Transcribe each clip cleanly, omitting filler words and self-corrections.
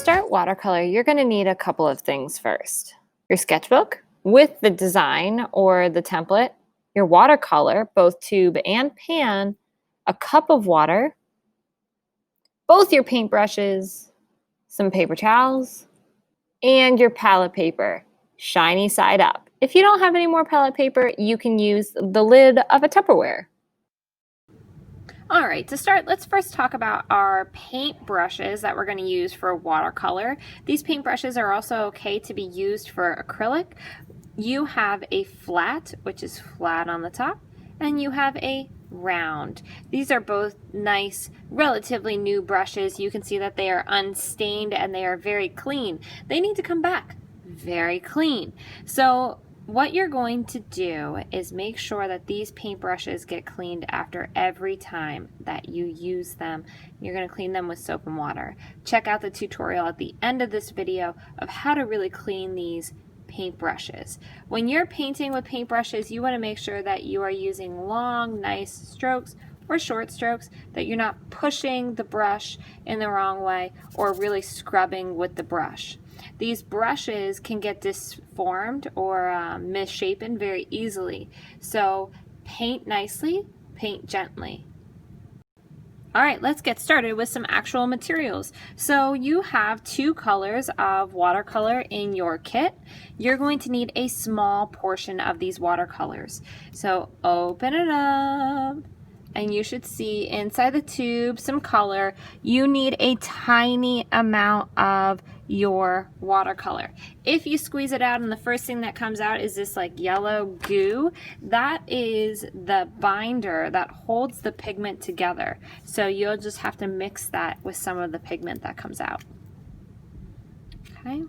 start watercolor, you're going to need a couple of things first. Your sketchbook with the design or the template, your watercolor, both tube and pan, a cup of water, both your paintbrushes, some paper towels, and your palette paper, shiny side up. If you don't have any more palette paper, you can use the lid of a Tupperware. All right, to start, let's first talk about our paint brushes that we're going to use for watercolor. These paint brushes are also okay to be used for acrylic. You have a flat, which is flat on the top, and you have a round. These are both nice, relatively new brushes. You can see that they are unstained and they are very clean. They need to come back very clean. So what you're going to do is make sure that these paintbrushes get cleaned after every time that you use them. You're going to clean them with soap and water. Check out the tutorial at the end of this video of how to really clean these paintbrushes. When you're painting with paintbrushes, you want to make sure that you are using long, nice strokes or short strokes, that you're not pushing the brush in the wrong way or really scrubbing with the brush. These brushes can get disformed or misshapen very easily. So paint nicely, paint gently. All right, let's get started with some actual materials. So you have 2 colors of watercolor in your kit. You're going to need a small portion of these watercolors. So open it up, and you should see inside the tube some color. You need a tiny amount of your watercolor. If you squeeze it out and the first thing that comes out is this like yellow goo, that is the binder that holds the pigment together. So you'll just have to mix that with some of the pigment that comes out. Okay.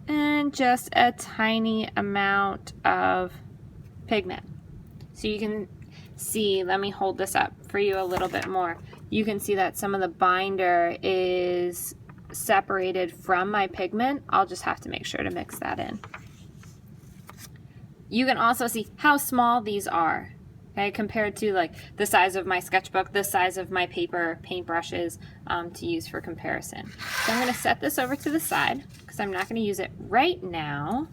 And just a tiny amount of pigment. So you can see, let me hold this up for you a little bit more. You can see that some of the binder is separated from my pigment. I'll just have to make sure to mix that in. You can also see how small these are, okay, compared to like the size of my sketchbook, the size of my paper paintbrushes to use for comparison. So I'm going to set this over to the side because I'm not going to use it right now.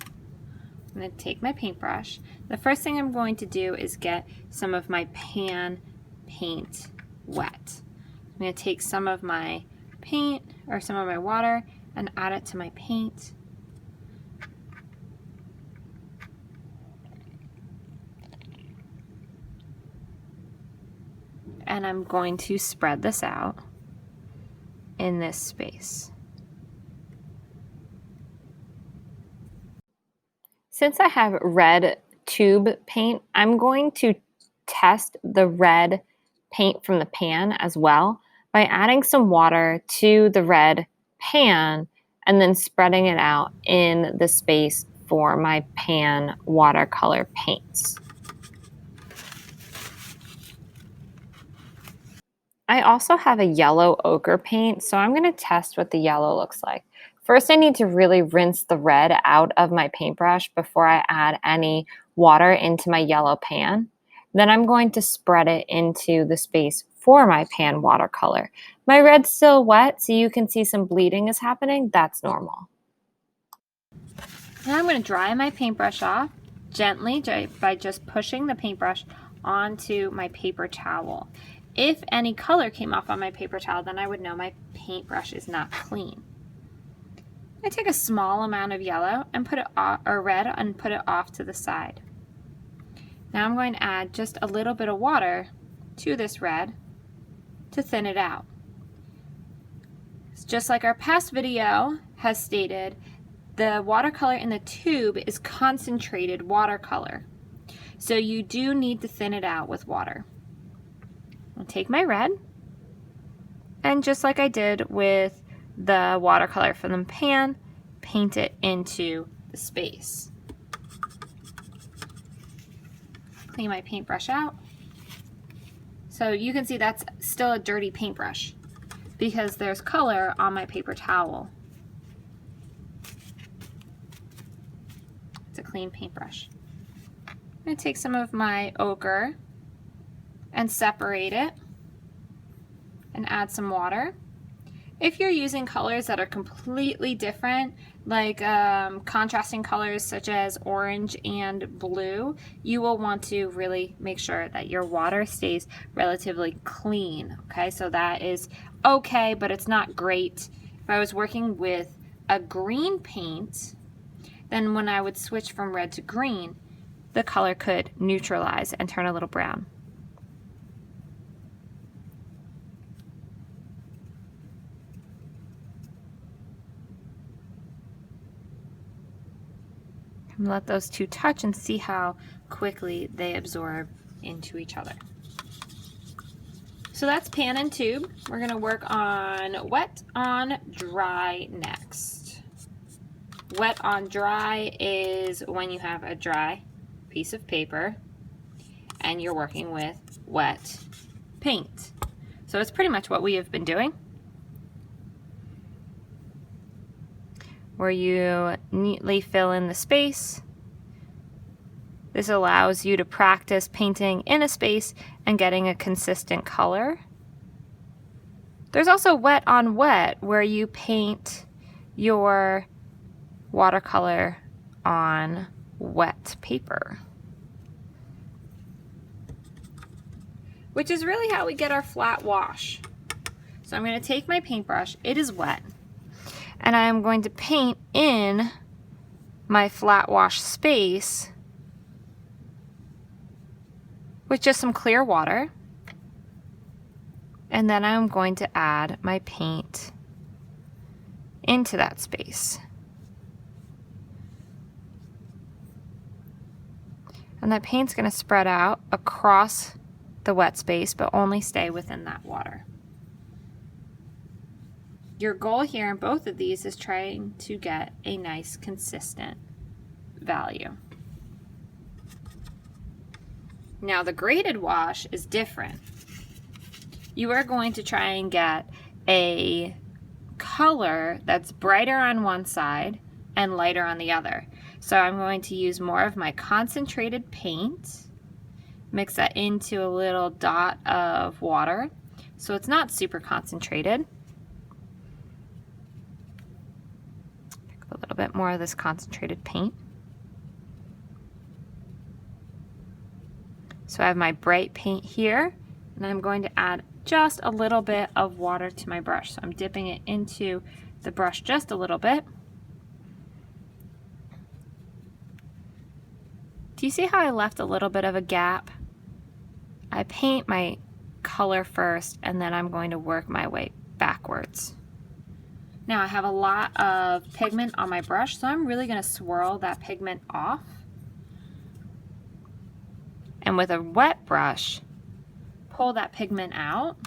I'm going to take my paintbrush. The first thing I'm going to do is get some of my pan paint wet. I'm going to take some of my paint or some of my water and add it to my paint. And I'm going to spread this out in this space. Since I have red tube paint, I'm going to test the red paint from the pan as well by adding some water to the red pan and then spreading it out in the space for my pan watercolor paints. I also have a yellow ochre paint, so I'm going to test what the yellow looks like. First, I need to really rinse the red out of my paintbrush before I add any water into my yellow pan. Then I'm going to spread it into the space for my pan watercolor. My red's still wet, so you can see some bleeding is happening. That's normal. Now I'm going to dry my paintbrush off gently by just pushing the paintbrush onto my paper towel. If any color came off on my paper towel, then I would know my paintbrush is not clean. I take a small amount of yellow and put it off, or red, and put it off to the side. Now I'm going to add just a little bit of water to this red to thin it out. It's just like our past video has stated, the watercolor in the tube is concentrated watercolor. So you do need to thin it out with water. I'll take my red, and just like I did with the watercolor from the pan, paint it into the space. Clean my paintbrush out. So you can see that's still a dirty paintbrush because there's color on my paper towel. It's a clean paintbrush. I'm going to take some of my ochre and separate it and add some water. If you're using colors that are completely different, like contrasting colors such as orange and blue, you will want to really make sure that your water stays relatively clean, okay? So that is okay, but it's not great. If I was working with a green paint, then when I would switch from red to green, the color could neutralize and turn a little brown. And let those two touch and see how quickly they absorb into each other. So that's pan and tube. We're gonna work on wet on dry next. Wet on dry is when you have a dry piece of paper and you're working with wet paint. So it's pretty much what we have been doing, where you neatly fill in the space. This allows you to practice painting in a space and getting a consistent color. There's also wet on wet, where you paint your watercolor on wet paper, which is really how we get our flat wash. So I'm going to take my paintbrush, it is wet, and I'm going to paint in my flat wash space with just some clear water, and then I'm going to add my paint into that space. And that paint's going to spread out across the wet space, but only stay within that water. Your goal here in both of these is trying to get a nice consistent value. Now the graded wash is different. You are going to try and get a color that's brighter on one side and lighter on the other. So I'm going to use more of my concentrated paint, mix that into a little dot of water, so it's not super concentrated. Pick up a little bit more of this concentrated paint. So I have my bright paint here, and I'm going to add just a little bit of water to my brush. So I'm dipping it into the brush just a little bit. Do you see how I left a little bit of a gap? I paint my color first, and then I'm going to work my way backwards. Now I have a lot of pigment on my brush, so I'm really going to swirl that pigment off. And with a wet brush, pull that pigment out.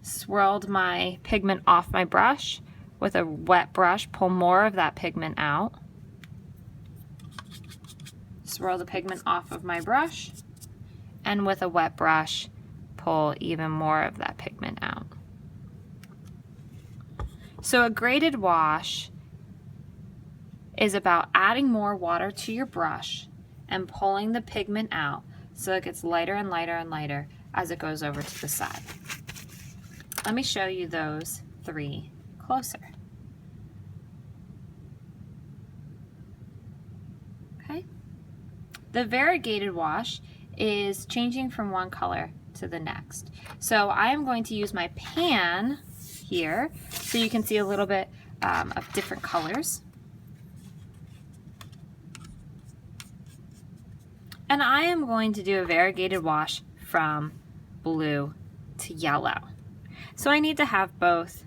Swirled my pigment off my brush. With a wet brush, pull more of that pigment out. Swirl the pigment off of my brush, and with a wet brush, pull even more of that pigment out. So a graded wash is about adding more water to your brush and pulling the pigment out so it gets lighter and lighter and lighter as it goes over to the side. Let me show you those three closer. Okay. The variegated wash is changing from one color to the next. So I am going to use my pan here so you can see a little bit of different colors. And I am going to do a variegated wash from blue to yellow. So I need to have both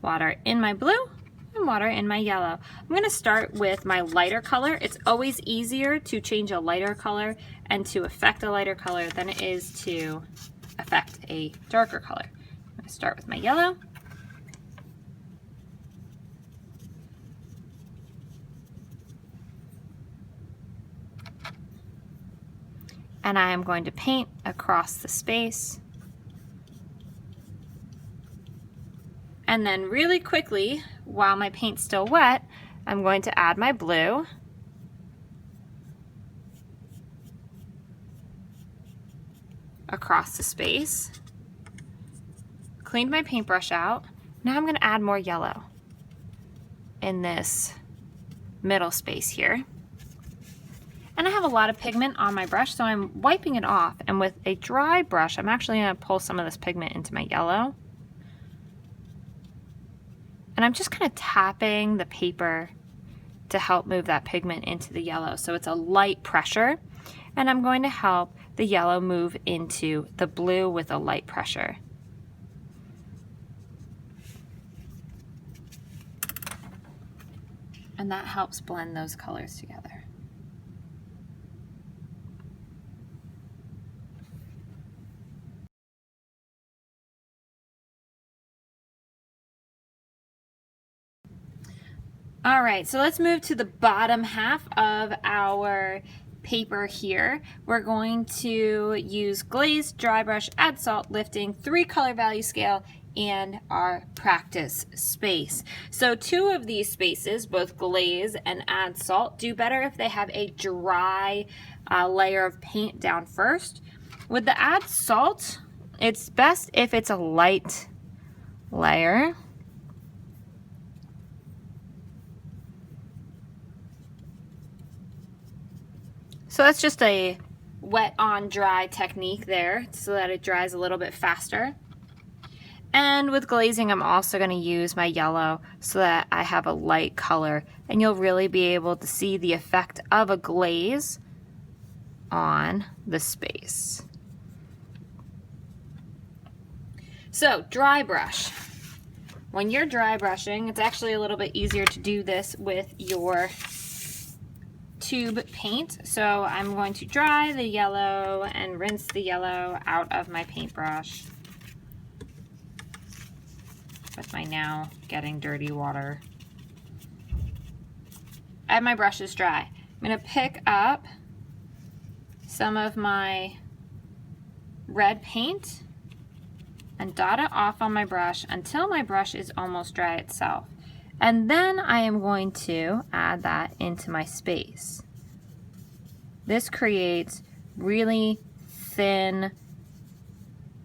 water in my blue and water in my yellow. I'm going to start with my lighter color. It's always easier to change a lighter color and to affect a lighter color than it is to affect a darker color. I'm going to start with my yellow. And I am going to paint across the space. And then really quickly, while my paint's still wet, I'm going to add my blue. Across the space. cleaned my paintbrush out. Now I'm going to add more yellow in this middle space here. And I have a lot of pigment on my brush, so I'm wiping it off. And with a dry brush, I'm actually going to pull some of this pigment into my yellow. And I'm just kind of tapping the paper to help move that pigment into the yellow. So it's a light pressure. And I'm going to help the yellow move into the blue with a light pressure. And that helps blend those colors together. All right, so let's move to the bottom half of our paper here. We're going to use Glaze, dry brush, add salt, lifting, 3 color value scale, and our practice space. So 2 of these spaces, both Glaze and add salt, do better if they have a dry layer of paint down first. With the add salt, it's best if it's a light layer. So that's just a wet on dry technique there so that it dries a little bit faster. And with glazing, I'm also going to use my yellow so that I have a light color, and you'll really be able to see the effect of a glaze on the space. So dry brush. When you're dry brushing, it's actually a little bit easier to do this with your tube paint. So I'm going to dry the yellow and rinse the yellow out of my paintbrush with my now getting dirty water. I have my brushes dry. I'm going to pick up some of my red paint and dot it off on my brush until my brush is almost dry itself. And then I am going to add that into my space. This creates really thin,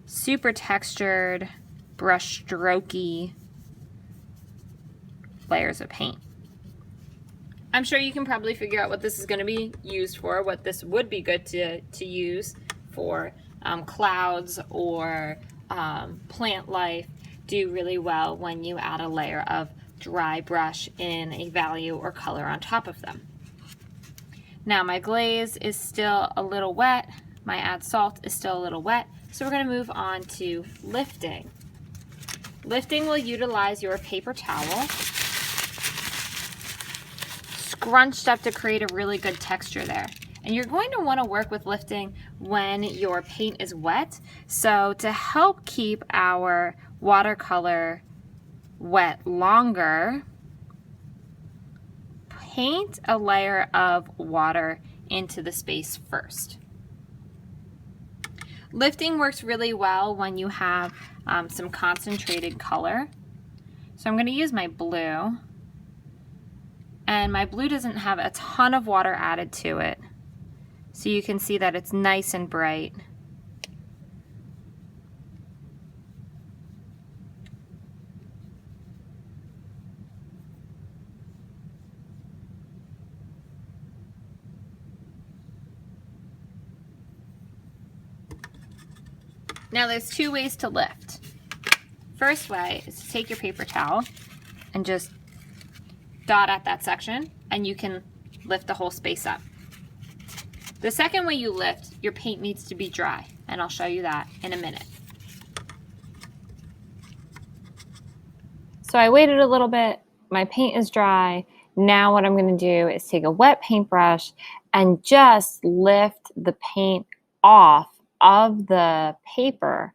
super textured, brush strokey layers of paint. I'm sure you can probably figure out what this is going to be used for, what this would be good to use for. Clouds or plant life do really well when you add a layer of dry brush in a value or color on top of them. Now my glaze is still a little wet, my add salt is still a little wet, so we're going to move on to lifting. Lifting will utilize your paper towel scrunched up to create a really good texture there. And you're going to want to work with lifting when your paint is wet. So to help keep our watercolor wet longer, paint a layer of water into the space first. Lifting works really well when you have some concentrated color. So I'm going to use my blue. And my blue doesn't have a ton of water added to it. So you can see that it's nice and bright. Now there's 2 ways to lift. First way is to take your paper towel and just dot at that section, and you can lift the whole space up. The second way you lift, your paint needs to be dry, and I'll show you that in a minute. So I waited a little bit, my paint is dry. Now what I'm going to do is take a wet paintbrush and just lift the paint off of the paper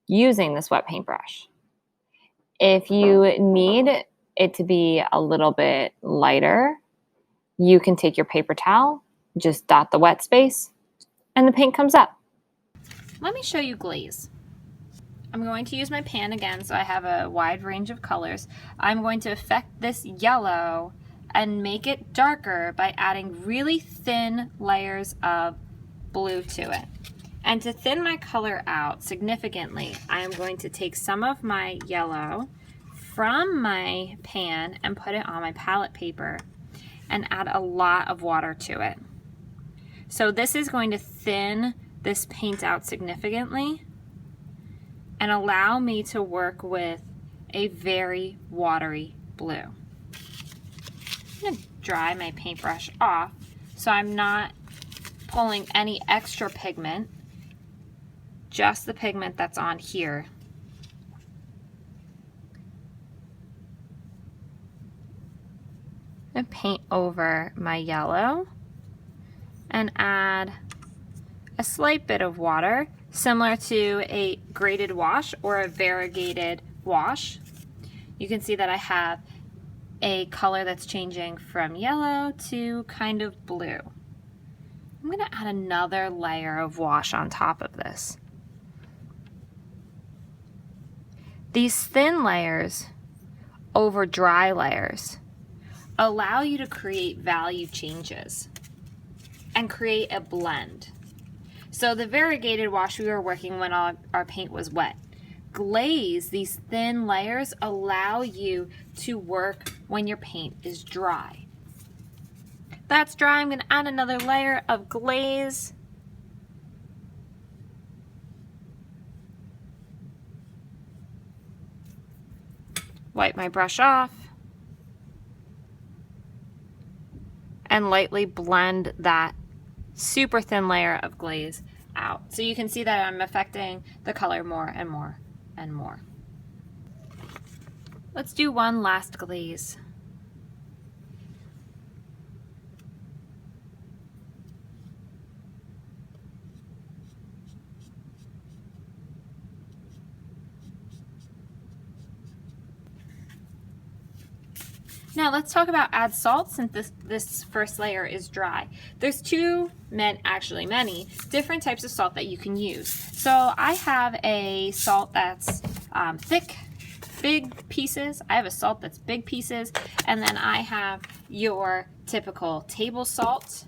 using this wet paintbrush. If you need it to be a little bit lighter, you can take your paper towel, just dot the wet space, and the paint comes up. Let me show you glaze. I'm going to use my pan again, so I have a wide range of colors. I'm going to affect this yellow and make it darker by adding really thin layers of blue to it. And to thin my color out significantly, I am going to take some of my yellow from my pan and put it on my palette paper and add a lot of water to it. So this is going to thin this paint out significantly and allow me to work with a very watery blue. I'm going to dry my paintbrush off so I'm not pulling any extra pigment, just the pigment that's on here. And paint over my yellow and add a slight bit of water, similar to a graded wash or a variegated wash. You can see that I have a color that's changing from yellow to kind of blue. I'm going to add another layer of wash on top of this. These thin layers over dry layers allow you to create value changes and create a blend. So the variegated wash we were working when our paint was wet. Glaze, these thin layers allow you to work when your paint is dry. That's dry. I'm going to add another layer of glaze. Wipe my brush off. And lightly blend that super thin layer of glaze out. So you can see that I'm affecting the color more and more and more. Let's do one last glaze. Now let's talk about add salt since this first layer is dry. There's many different types of salt that you can use. So I have a salt that's thick, big pieces. I have a salt that's big pieces, and then I have your typical table salt.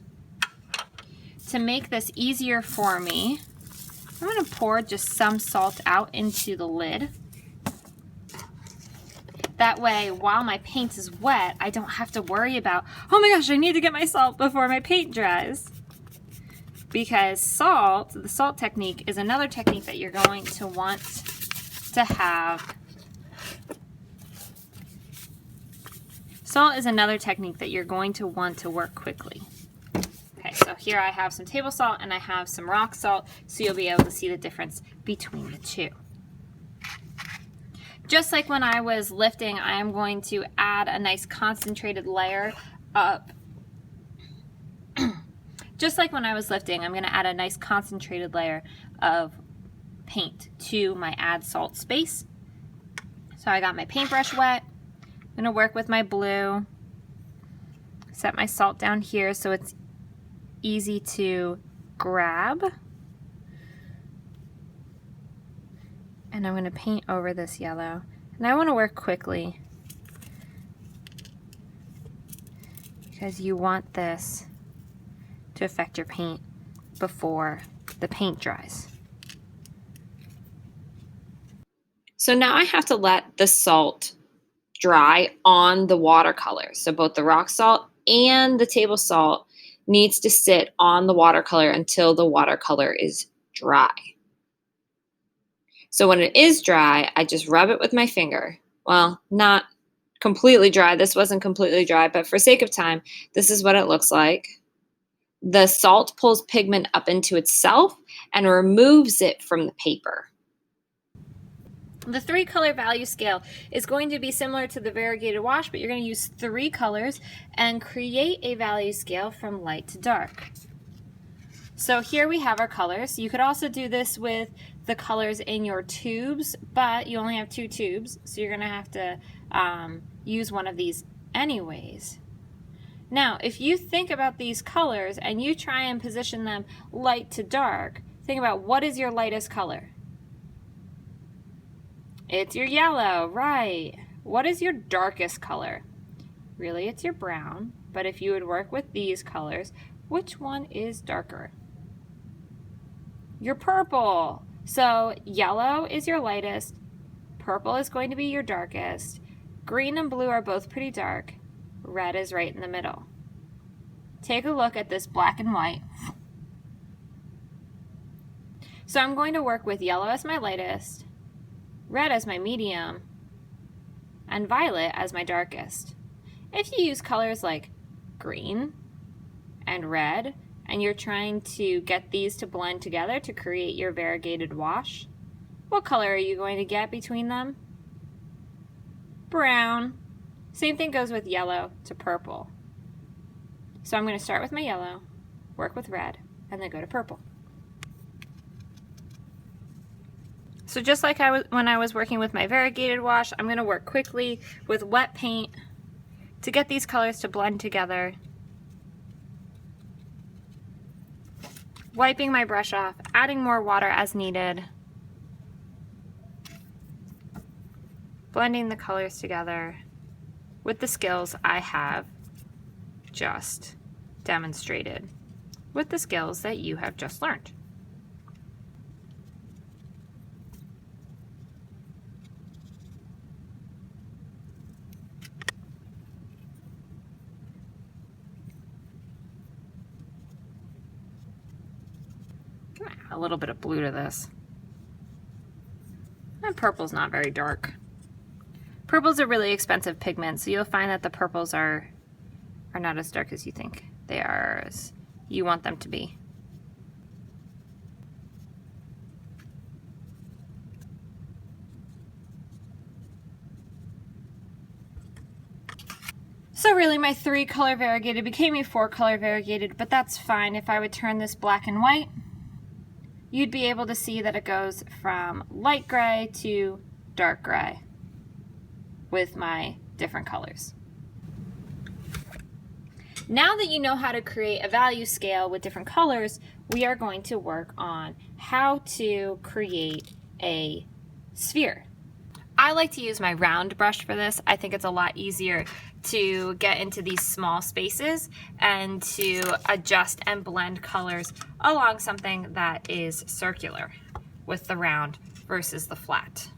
To make this easier for me, I'm going to pour just some salt out into the lid. That way, while my paint is wet, I don't have to worry about, oh my gosh, I need to get my salt before my paint dries. Because salt, the salt technique, is another technique that you're going to want to have. Salt is another technique that you're going to want to work quickly. Okay, so here I have some table salt and I have some rock salt, so you'll be able to see the difference between the two. Just like when I was lifting, I am going to add a nice concentrated layer up. Just like when I was lifting, I'm going to add a nice concentrated layer of paint to my add salt space. So I got my paintbrush wet. I'm going to work with my blue. Set my salt down here so it's easy to grab. And I'm going to paint over this yellow. And I want to work quickly because you want this to affect your paint before the paint dries. So now I have to let the salt dry on the watercolor. So both the rock salt and the table salt needs to sit on the watercolor until the watercolor is dry. So when it is dry, I just rub it with my finger. Well, not completely dry. This wasn't completely dry, but for sake of time, this is what it looks like. The salt pulls pigment up into itself and removes it from the paper. The 3-color value scale is going to be similar to the variegated wash, but you're going to use 3 colors and create a value scale from light to dark. So here we have our colors. You could also do this with the colors in your tubes, but you only have 2 tubes, so you're going to have to use one of these anyways. Now, if you think about these colors and you try and position them light to dark, think about what is your lightest color? It's your yellow, right. What is your darkest color? Really, it's your brown, but if you would work with these colors, which one is darker? your purple. So yellow is your lightest, purple is going to be your darkest, green and blue are both pretty dark, red is right in the middle. Take a look at this black and white. So I'm going to work with yellow as my lightest, red as my medium, and violet as my darkest. If you use colors like green and red, and you're trying to get these to blend together to create your variegated wash, what color are you going to get between them? Brown. Same thing goes with yellow to purple. So I'm going to start with my yellow, work with red, and then go to purple. So just like when I was working with my variegated wash, I'm going to work quickly with wet paint to get these colors to blend together. Wiping my brush off, adding more water as needed. Blending the colors together with the skills I have just demonstrated, with the skills that you have just learned. A little bit of blue to this. And purple's not very dark. Purple's a really expensive pigment, so you'll find that the purples are not as dark as you think they are, as you want them to be. So really my 3-color variegated became a 4-color variegated, but that's fine. If I would turn this black and white, you'd be able to see that it goes from light gray to dark gray with my different colors. Now that you know how to create a value scale with different colors, we are going to work on how to create a sphere. I like to use my round brush for this. I think it's a lot easier to get into these small spaces and to adjust and blend colors along something that is circular with the round versus the flat.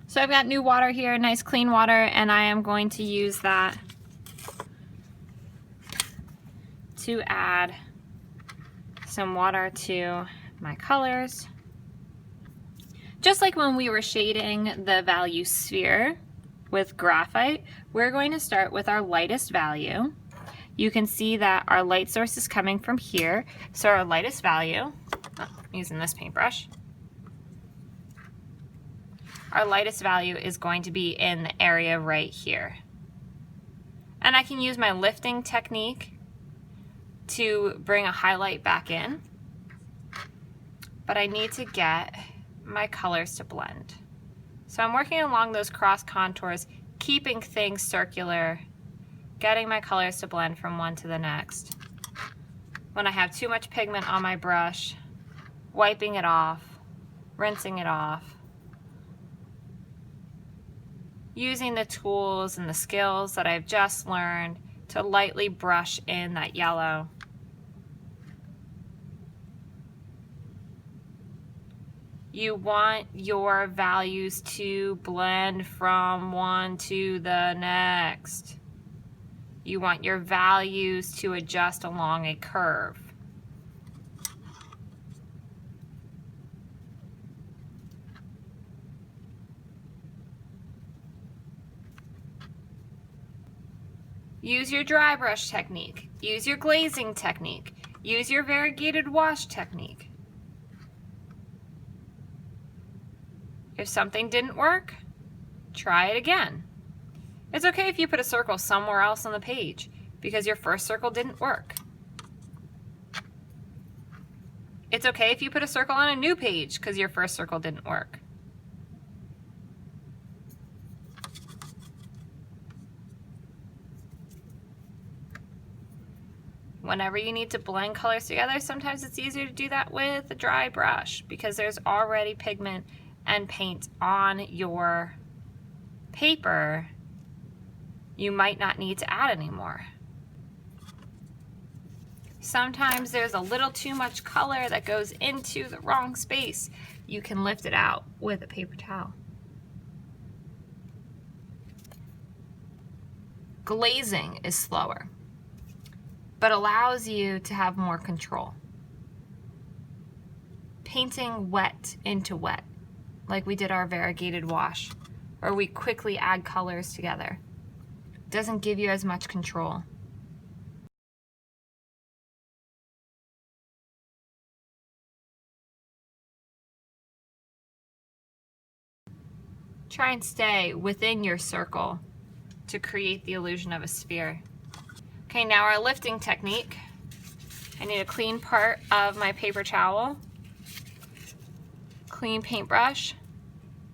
So I've got new water here, nice clean water, and I am going to use that to add some water to my colors. Just like when we were shading the value sphere with graphite, we're going to start with our lightest value. You can see that our light source is coming from here, so our lightest value, I'm using this paintbrush, our lightest value is going to be in the area right here. And I can use my lifting technique to bring a highlight back in, but I need to get my colors to blend. So I'm working along those cross contours, keeping things circular, getting my colors to blend from one to the next. When I have too much pigment on my brush, wiping it off, rinsing it off, using the tools and the skills that I've just learned to lightly brush in that yellow. You want your values to blend from one to the next. You want your values to adjust along a curve. Use your dry brush technique. Use your glazing technique. Use your variegated wash technique. If something didn't work, try it again. It's okay if you put a circle somewhere else on the page because your first circle didn't work. It's okay if you put a circle on a new page because your first circle didn't work. Whenever you need to blend colors together, sometimes it's easier to do that with a dry brush because there's already pigment and paint on your paper. You might not need to add any more. Sometimes there's a little too much color that goes into the wrong space. You can lift it out with a paper towel. Glazing is slower, but allows you to have more control. Painting wet into wet, like we did our variegated wash, or we quickly add colors together, doesn't give you as much control. Try and stay within your circle to create the illusion of a sphere. Okay, now our lifting technique. I need a clean part of my paper towel, clean paintbrush.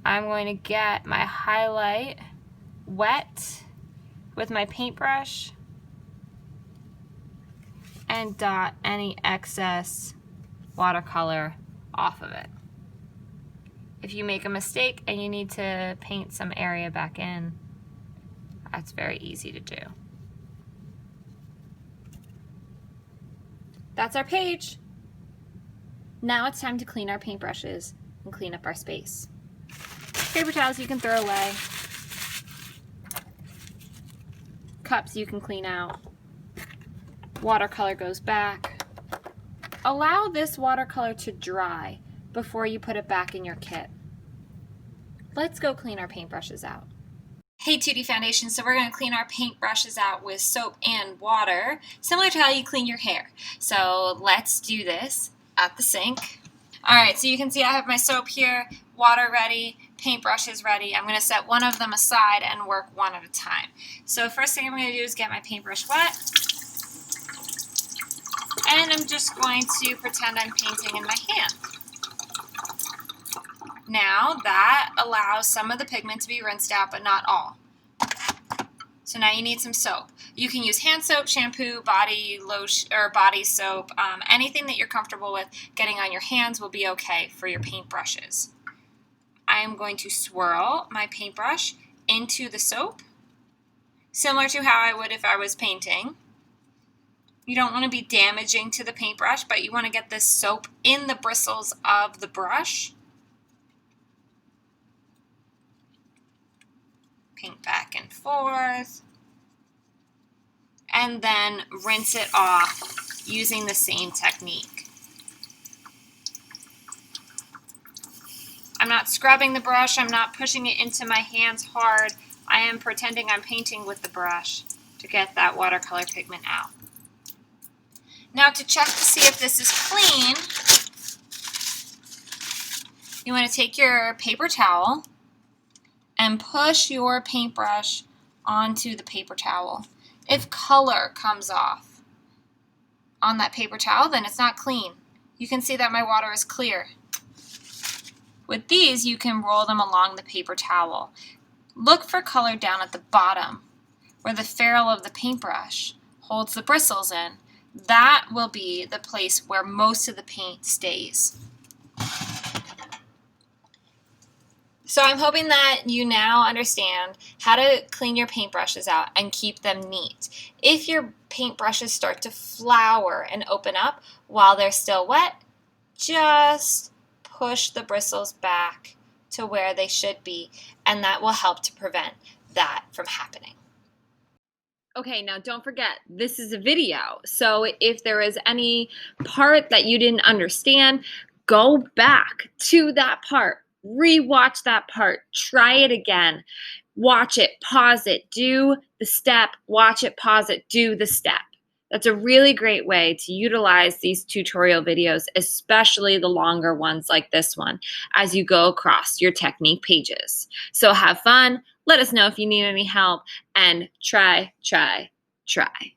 I'm going to get my highlight wet with my paintbrush and dot any excess watercolor off of it. If you make a mistake and you need to paint some area back in, that's very easy to do. That's our page. Now it's time to clean our paintbrushes and clean up our space. Paper towels you can throw away. Cups you can clean out. Watercolor goes back. Allow this watercolor to dry before you put it back in your kit. Let's go clean our paintbrushes out. Hey 2D Foundation, so we're going to clean our paintbrushes out with soap and water, similar to how you clean your hair. So let's do this at the sink. Alright, so you can see I have my soap here, water ready, paintbrushes ready. I'm going to set one of them aside and work one at a time. So first thing I'm going to do is get my paintbrush wet. And I'm just going to pretend I'm painting in my hand. Now that allows some of the pigment to be rinsed out, but not all. So now you need some soap. You can use hand soap, shampoo, body lotion, or body soap. Anything that you're comfortable with getting on your hands will be okay for your paintbrushes. I am going to swirl my paintbrush into the soap, similar to how I would if I was painting. You don't want to be damaging to the paintbrush, but you want to get this soap in the bristles of the brush. Paint back and forth. And then rinse it off using the same technique. I'm not scrubbing the brush. I'm not pushing it into my hands hard. I am pretending I'm painting with the brush to get that watercolor pigment out. Now to check to see if this is clean, you want to take your paper towel and push your paintbrush onto the paper towel. If color comes off on that paper towel, then it's not clean. You can see that my water is clear. With these, you can roll them along the paper towel. Look for color down at the bottom, where the ferrule of the paintbrush holds the bristles in. That will be the place where most of the paint stays. So I'm hoping that you now understand how to clean your paintbrushes out and keep them neat. If your paintbrushes start to flower and open up while they're still wet, just push the bristles back to where they should be, and that will help to prevent that from happening. Okay, now don't forget, this is a video, so if there is any part that you didn't understand, go back to that part. Rewatch that part, try it again, watch it, pause it, do the step, watch it, pause it, do the step. That's a really great way to utilize these tutorial videos, especially the longer ones like this one, as you go across your technique pages. So have fun, let us know if you need any help, and try, try, try.